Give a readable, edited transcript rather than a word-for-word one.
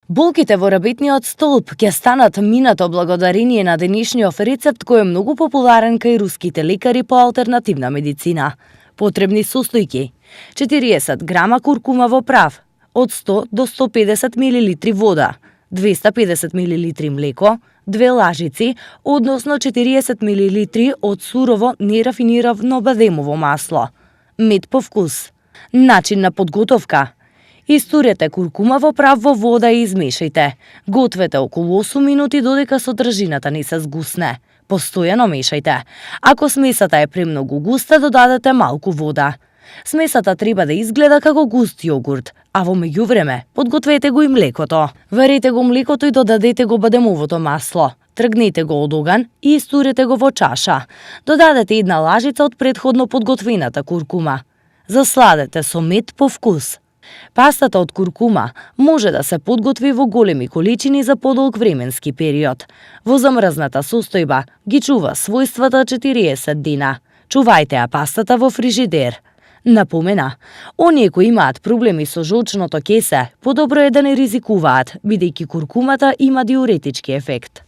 Болките во рабетниот столб ќе станат минато благодарение на денешниот рецепт кој е многу популарен кај руските лекари по алтернативна медицина. Потребни состојки: 40 грама куркумаво прав, од 100 до 150 мл вода, 250 мл млеко, 2 лажици, односно 40 мл од сурово нерафинирано бадемово масло, мед по вкус. Начин на подготовка: истурете куркумаво прав во вода и измешајте. Гответе околу 8 минути додека содржината не се згусне. Постојано мешајте. Ако смесата е премногу густа, додадете малку вода. Смесата треба да изгледа како густ јогурт, а во меѓувреме подгответе го и млекото. Варете го млекото и додадете го бадемовото масло. Тргнете го од оган и истурете го во чаша. Додадете една лажица од претходно подготвената куркума. Засладете со мед по вкус. Пастата од куркума може да се подготви во големи количини за подолг временски период. Во замрзната состојба ги чува својствата 40 дена. Чувајте ја пастата во фрижидер. Напомена, оние кои имаат проблеми со жолчното кесе, подобро е да не ризикуваат, бидејќи куркумата има диуретички ефект.